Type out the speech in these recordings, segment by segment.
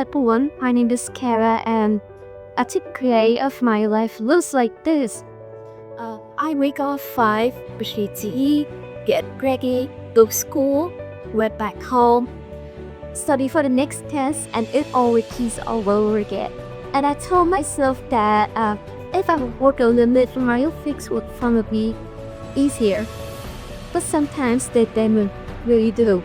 everyone, my name is Cara and a typical day of my life looks like this. I wake up 5, brush my teeth, get ready, go to school, went back home, study for the next test, and it all repeats all over again. And I told myself that if I would work a little bit, my fix would probably be easier. But sometimes they don't really do.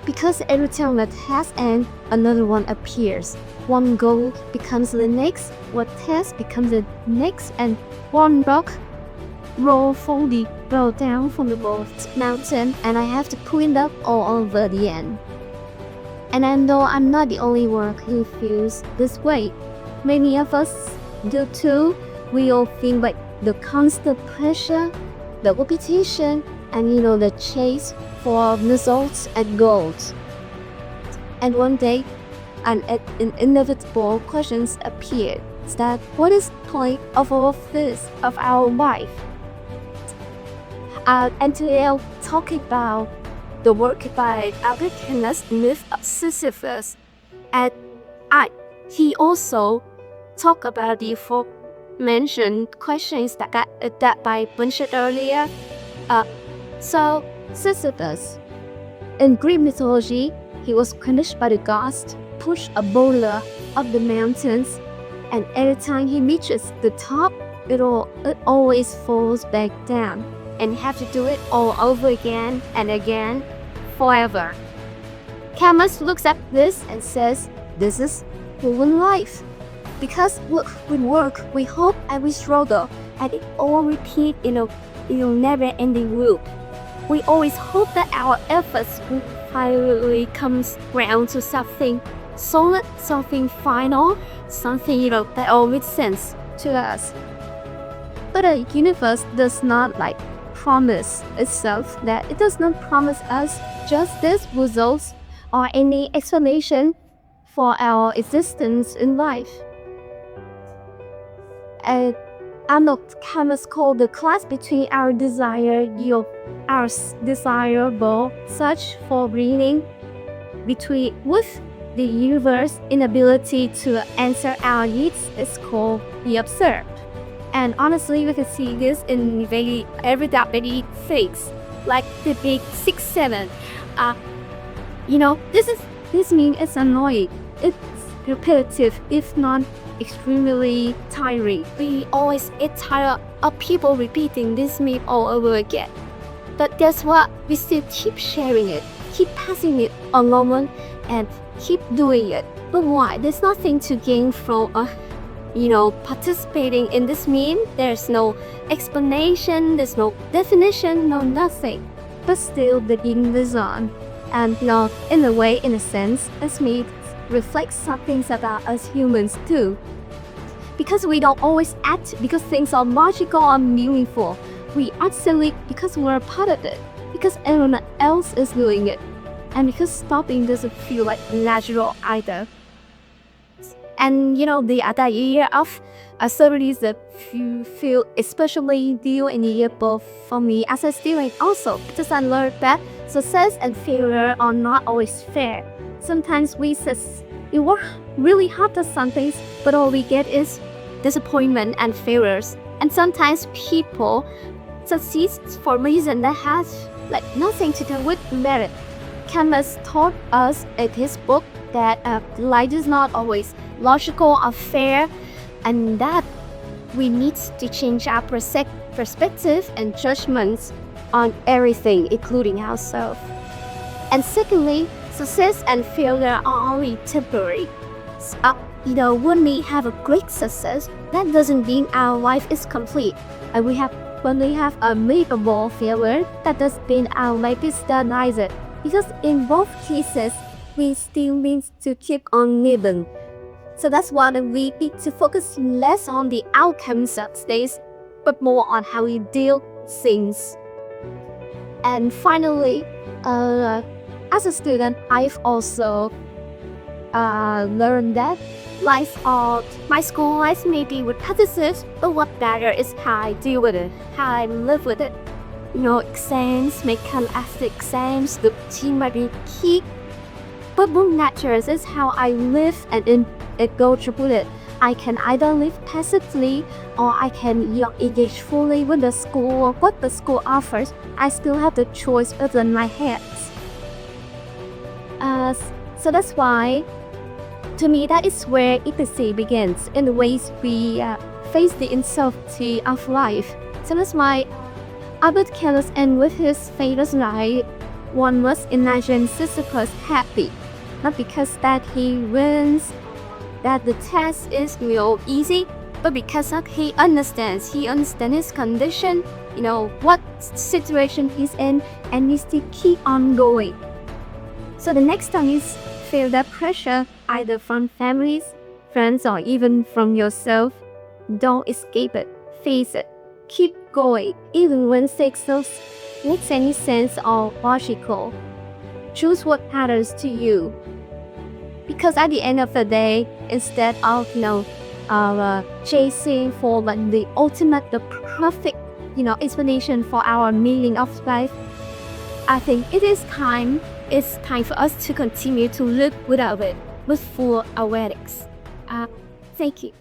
Because every time a task ends, another one appears. One goal becomes the next, one task becomes the next, and one rock roll down from the mountain, and I have to pull it up all over the end. And I know I'm not the only one who feels this way. Many of us do too. We all feel like the constant pressure, the repetition, and the chase for results and goals. And one day, an inevitable question appeared. Is that what is the point of all of this, of our life? And today I'll talk about the work by Camus, myth of Sisyphus. And he also talked about the aforementioned questions that I mentioned earlier. So Sisyphus, in Greek mythology, he was punished by the gods to push a boulder up the mountains, and every time he reaches the top, it always falls back down, and have to do it all over again and again, forever. Camus looks at this and says, "This is human life." Because we work, we hope, and we struggle, and it all repeats in a never-ending loop. We always hope that our efforts will finally come round to something solid, something final, something that all makes sense to us. But the universe does not promise itself that it does not promise us justice, results, or any explanation for our existence in life. And Camus called the clash between our desirable search for meaning with the universe's inability to answer our needs is called the absurd. And honestly, we can see this in very everyday things, like the big 6-7. This means it's annoying. It's repetitive, if not extremely tiring. We always get tired of people repeating this meme all over again. But guess what? We still keep sharing it, keep passing it along, and keep doing it. But why? There's nothing to gain from participating in this meme. There's no explanation, there's no definition, no nothing. But still the game lives on. And in a sense, this meme reflects some things about us humans too. Because we don't always act because things are logical or meaningful. We act silly because we're a part of it, because everyone else is doing it, and because stopping doesn't feel natural either. And the other year of activities that you feel especially deal in the year both for me as a student also, because I learned that success and failure are not always fair. Sometimes we work really hard at some things, but all we get is disappointment and failures. And sometimes people succeed for reasons that has nothing to do with merit. Camus taught us in his book that life is not always logical or fair, and that we need to change our perspective and judgments on everything, including ourselves. And secondly, success and failure are only temporary. When we have a great success, that doesn't mean our life is complete. And when we have a miserable failure, that doesn't mean our life is done either. Because in both cases, we still need to keep on living. So that's why we need to focus less on the outcomes of things, but more on how we deal with things. And finally, as a student, I've also learned that my school life may be repetitive, but what matters is how I deal with it, how I live with it. Exams may come after exams, the routine might be key, But both natures is how I live, and in it go through it. I can either live passively or I can engage fully with the school or what the school offers. I still have the choice within my hands. So that's why, to me, that is where empathy begins, in the ways we face the uncertainty of life. So that's why Albert Camus ends with his famous line, "One must imagine Sisyphus happy, not because that he wins, that the task is easy, but because he understands his condition, what situation he's in, and needs to keep on going." So the next time you feel that pressure, either from families, friends, or even from yourself, don't escape it. Face it. Keep going, even when success makes any sense or logical. Choose what matters to you. Because at the end of the day, instead of chasing for the ultimate, the perfect explanation for our meaning of life, I think it's time for us to continue to live without it, with full awareness. Thank you.